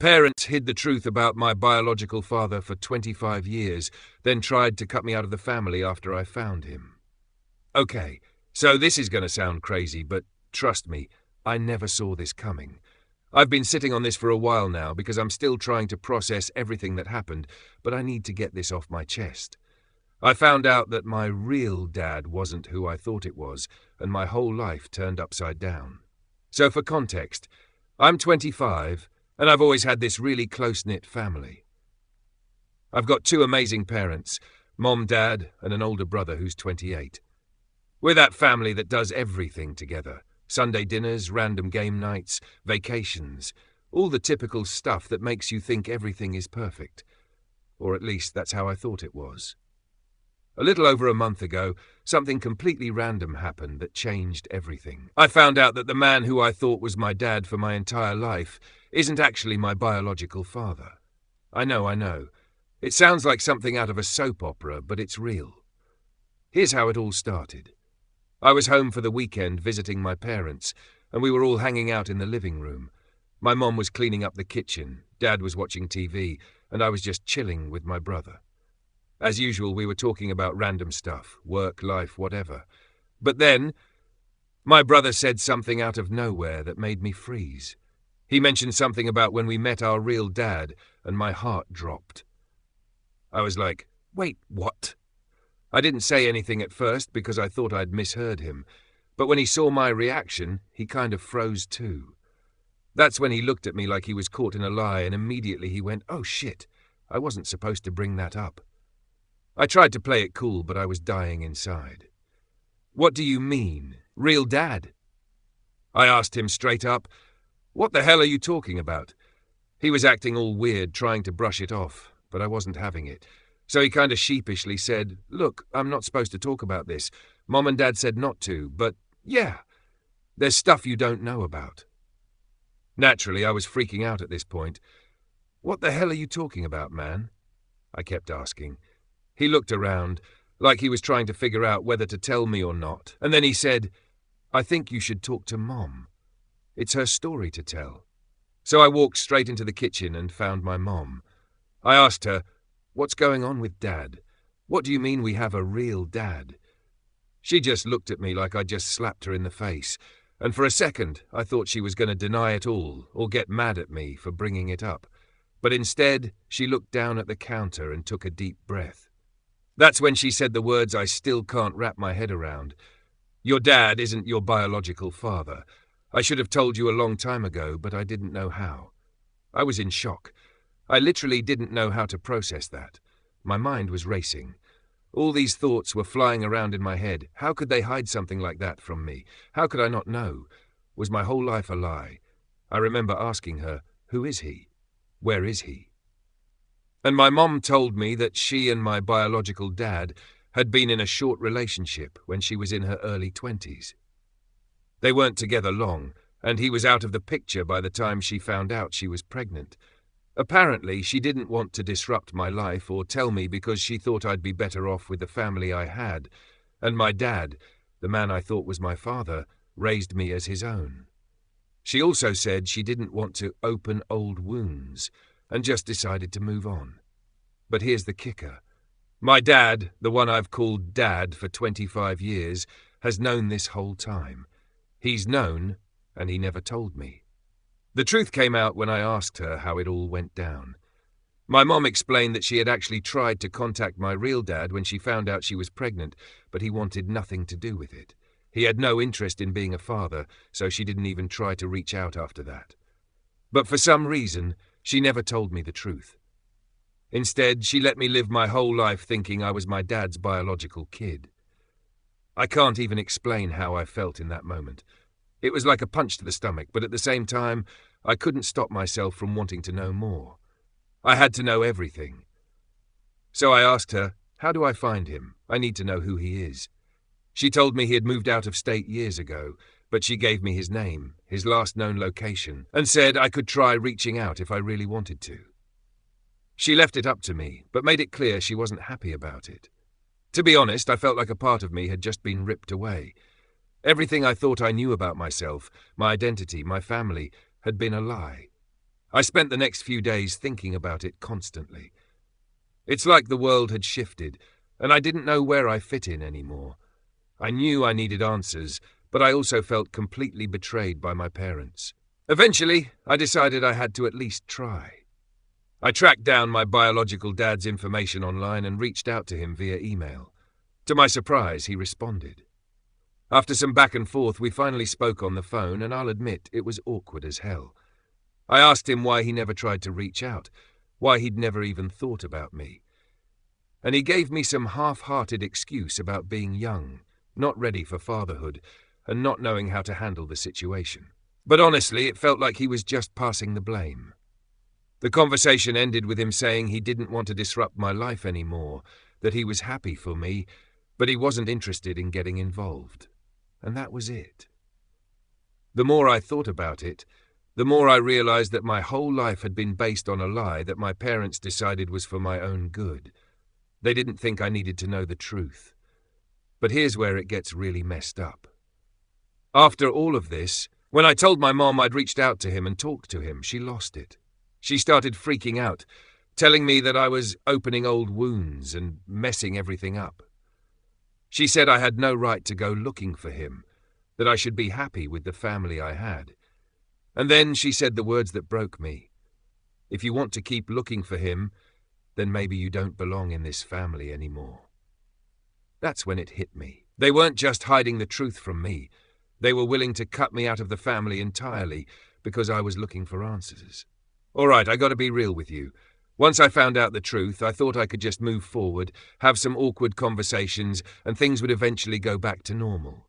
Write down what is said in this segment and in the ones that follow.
Parents hid the truth about my biological father for 25 years, then tried to cut me out of the family after I found him. Okay, so this is going to sound crazy, but trust me, I never saw this coming. I've been sitting on this for a while now because I'm still trying to process everything that happened, but I need to get this off my chest. I found out that my real dad wasn't who I thought it was, and my whole life turned upside down. So for context, I'm 25, and I've always had this really close-knit family. I've got two amazing parents, Mom, Dad, and an older brother who's 28. We're that family that does everything together. Sunday dinners, random game nights, vacations, all the typical stuff that makes you think everything is perfect. Or at least that's how I thought it was. A little over a month ago, something completely random happened that changed everything. I found out that the man who I thought was my dad for my entire life isn't actually my biological father. I know. It sounds like something out of a soap opera, but it's real. Here's how it all started. I was home for the weekend visiting my parents, and we were all hanging out in the living room. My mom was cleaning up the kitchen, Dad was watching TV, and I was just chilling with my brother. As usual, we were talking about random stuff, work, life, whatever. But then, my brother said something out of nowhere that made me freeze. He mentioned something about when we met our real dad, and my heart dropped. I was like, wait, what? I didn't say anything at first because I thought I'd misheard him, but when he saw my reaction, he kind of froze too. That's when he looked at me like he was caught in a lie, and immediately he went, oh shit, I wasn't supposed to bring that up. I tried to play it cool, but I was dying inside. What do you mean, real dad? I asked him straight up, what the hell are you talking about? He was acting all weird, trying to brush it off, but I wasn't having it. So he kind of sheepishly said, look, I'm not supposed to talk about this. Mom and Dad said not to, but yeah, there's stuff you don't know about. Naturally, I was freaking out at this point. What the hell are you talking about, man? I kept asking. He looked around, like he was trying to figure out whether to tell me or not, and then he said, I think you should talk to Mom. It's her story to tell. So I walked straight into the kitchen and found my mom. I asked her, what's going on with Dad? What do you mean we have a real dad? She just looked at me like I'd just slapped her in the face, and for a second I thought she was going to deny it all or get mad at me for bringing it up. But instead, she looked down at the counter and took a deep breath. That's when she said the words I still can't wrap my head around. Your dad isn't your biological father. I should have told you a long time ago, but I didn't know how. I was in shock. I literally didn't know how to process that. My mind was racing. All these thoughts were flying around in my head. How could they hide something like that from me? How could I not know? Was my whole life a lie? I remember asking her, who is he? Where is he? And my mom told me that she and my biological dad had been in a short relationship when she was in her early 20s. They weren't together long, and he was out of the picture by the time she found out she was pregnant. Apparently, she didn't want to disrupt my life or tell me because she thought I'd be better off with the family I had, and my dad, the man I thought was my father, raised me as his own. She also said she didn't want to open old wounds, and just decided to move on. But here's the kicker. My dad, the one I've called Dad for 25 years, has known this whole time. He's known, and he never told me. The truth came out when I asked her how it all went down. My mom explained that she had actually tried to contact my real dad when she found out she was pregnant, but he wanted nothing to do with it. He had no interest in being a father, so she didn't even try to reach out after that. But for some reason, she never told me the truth. Instead, she let me live my whole life thinking I was my dad's biological kid. I can't even explain how I felt in that moment. It was like a punch to the stomach, but at the same time, I couldn't stop myself from wanting to know more. I had to know everything. So I asked her, how do I find him? I need to know who he is. She told me he had moved out of state years ago, but she gave me his name, his last known location, and said I could try reaching out if I really wanted to. She left it up to me, but made it clear she wasn't happy about it. To be honest, I felt like a part of me had just been ripped away. Everything I thought I knew about myself, my identity, my family, had been a lie. I spent the next few days thinking about it constantly. It's like the world had shifted, and I didn't know where I fit in anymore. I knew I needed answers, but I also felt completely betrayed by my parents. Eventually, I decided I had to at least try. I tracked down my biological dad's information online and reached out to him via email. To my surprise, he responded. After some back and forth, we finally spoke on the phone, and I'll admit it was awkward as hell. I asked him why he never tried to reach out, why he'd never even thought about me. And he gave me some half-hearted excuse about being young, not ready for fatherhood, and not knowing how to handle the situation. But honestly, it felt like he was just passing the blame. The conversation ended with him saying he didn't want to disrupt my life anymore, that he was happy for me, but he wasn't interested in getting involved. And that was it. The more I thought about it, the more I realized that my whole life had been based on a lie that my parents decided was for my own good. They didn't think I needed to know the truth. But here's where it gets really messed up. After all of this, when I told my mom I'd reached out to him and talked to him, she lost it. She started freaking out, telling me that I was opening old wounds and messing everything up. She said I had no right to go looking for him, that I should be happy with the family I had. And then she said the words that broke me. If you want to keep looking for him, then maybe you don't belong in this family anymore. That's when it hit me. They weren't just hiding the truth from me. They were willing to cut me out of the family entirely because I was looking for answers. All right, I got to be real with you. Once I found out the truth, I thought I could just move forward, have some awkward conversations, and things would eventually go back to normal.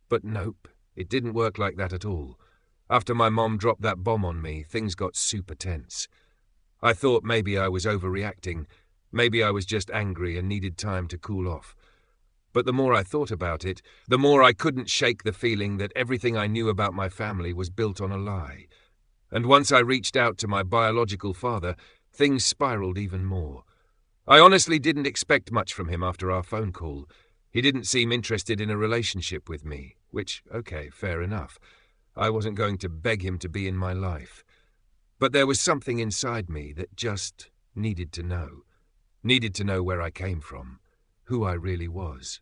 But nope, it didn't work like that at all. After my mom dropped that bomb on me, things got super tense. I thought maybe I was overreacting, maybe I was just angry and needed time to cool off. But the more I thought about it, the more I couldn't shake the feeling that everything I knew about my family was built on a lie. And once I reached out to my biological father, things spiraled even more. I honestly didn't expect much from him after our phone call. He didn't seem interested in a relationship with me, which, okay, fair enough. I wasn't going to beg him to be in my life. But there was something inside me that just needed to know where I came from, who I really was.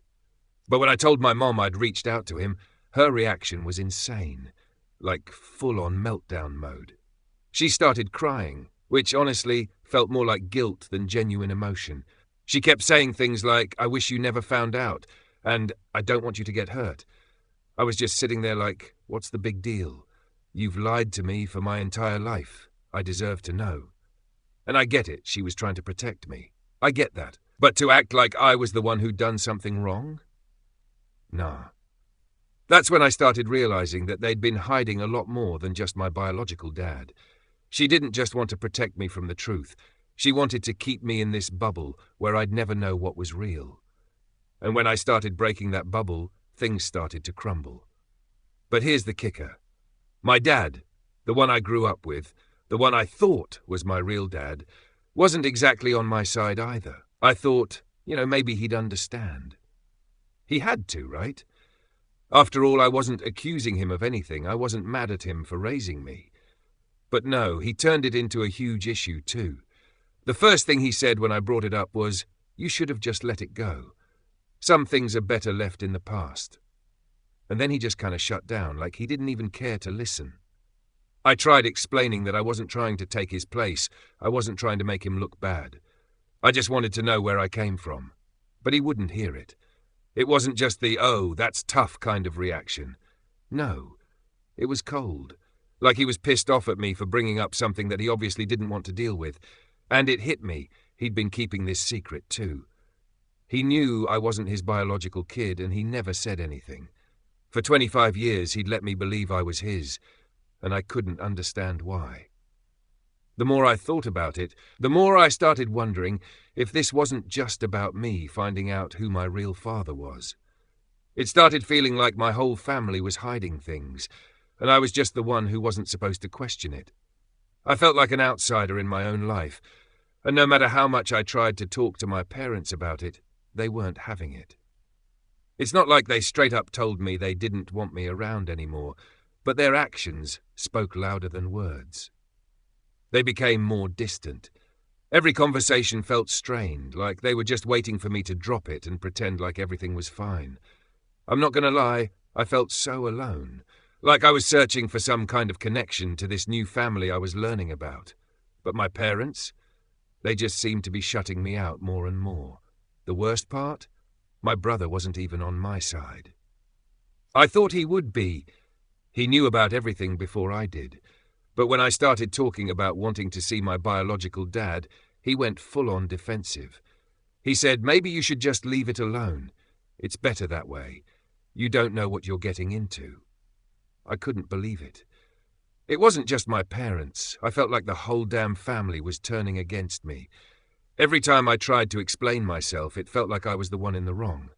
But when I told my mom I'd reached out to him, her reaction was insane, like full-on meltdown mode. She started crying, which honestly felt more like guilt than genuine emotion. She kept saying things like, "I wish you never found out," and "I don't want you to get hurt." I was just sitting there like, what's the big deal? You've lied to me for my entire life. I deserve to know. And I get it, she was trying to protect me. I get that. But to act like I was the one who'd done something wrong? Nah. That's when I started realizing that they'd been hiding a lot more than just my biological dad. She didn't just want to protect me from the truth. She wanted to keep me in this bubble where I'd never know what was real. And when I started breaking that bubble, things started to crumble. But here's the kicker. My dad, the one I grew up with, the one I thought was my real dad, wasn't exactly on my side either. I thought, maybe he'd understand. He had to, right? After all, I wasn't accusing him of anything. I wasn't mad at him for raising me. But no, he turned it into a huge issue too. The first thing he said when I brought it up was, "You should have just let it go. Some things are better left in the past." And then he just kind of shut down, like he didn't even care to listen. I tried explaining that I wasn't trying to take his place. I wasn't trying to make him look bad. I just wanted to know where I came from. But he wouldn't hear it. It wasn't just the, "oh, that's tough" kind of reaction. No, it was cold. Like he was pissed off at me for bringing up something that he obviously didn't want to deal with. And it hit me. He'd been keeping this secret too. He knew I wasn't his biological kid, and he never said anything. For 25 years, he'd let me believe I was his, and I couldn't understand why. The more I thought about it, the more I started wondering if this wasn't just about me finding out who my real father was. It started feeling like my whole family was hiding things, and I was just the one who wasn't supposed to question it. I felt like an outsider in my own life, and no matter how much I tried to talk to my parents about it, they weren't having it. It's not like they straight up told me they didn't want me around anymore, but their actions spoke louder than words. They became more distant. Every conversation felt strained, like they were just waiting for me to drop it and pretend like everything was fine. I'm not going to lie, I felt so alone, like I was searching for some kind of connection to this new family I was learning about. But my parents? They just seemed to be shutting me out more and more. The worst part? My brother wasn't even on my side. I thought he would be. He knew about everything before I did. But when I started talking about wanting to see my biological dad, he went full-on defensive. He said, maybe you should just leave it alone. It's better that way. You don't know what you're getting into. I couldn't believe it. It wasn't just my parents. I felt like the whole damn family was turning against me. Every time I tried to explain myself, it felt like I was the one in the wrong.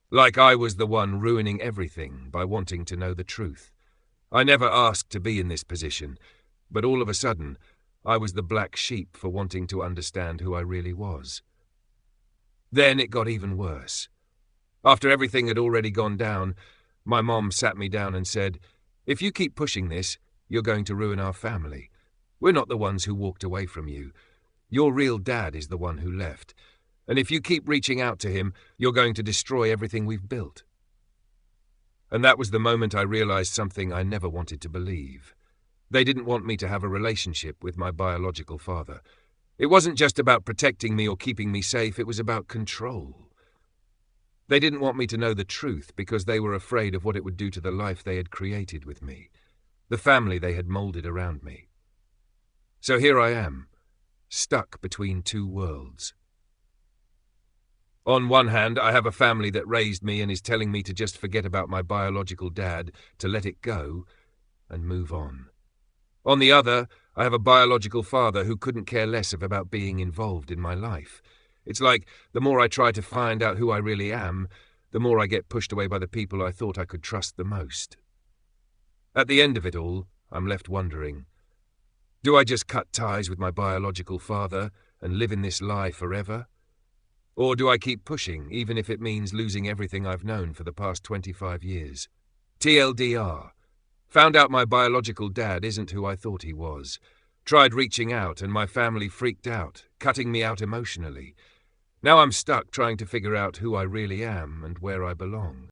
Like I was the one ruining everything by wanting to know the truth. I never asked to be in this position, but all of a sudden, I was the black sheep for wanting to understand who I really was. Then it got even worse. After everything had already gone down, my mom sat me down and said, if you keep pushing this, you're going to ruin our family. We're not the ones who walked away from you. Your real dad is the one who left. And if you keep reaching out to him, you're going to destroy everything we've built. And that was the moment I realized something I never wanted to believe. They didn't want me to have a relationship with my biological father. It wasn't just about protecting me or keeping me safe, it was about control. They didn't want me to know the truth because they were afraid of what it would do to the life they had created with me, the family they had molded around me. So here I am, stuck between two worlds. On one hand, I have a family that raised me and is telling me to just forget about my biological dad, to let it go, and move on. On the other, I have a biological father who couldn't care less about being involved in my life. It's like the more I try to find out who I really am, the more I get pushed away by the people I thought I could trust the most. At the end of it all, I'm left wondering, do I just cut ties with my biological father and live in this lie forever? Or do I keep pushing, even if it means losing everything I've known for the past 25 years? TLDR. Found out my biological dad isn't who I thought he was. Tried reaching out and my family freaked out, cutting me out emotionally. Now I'm stuck trying to figure out who I really am and where I belong.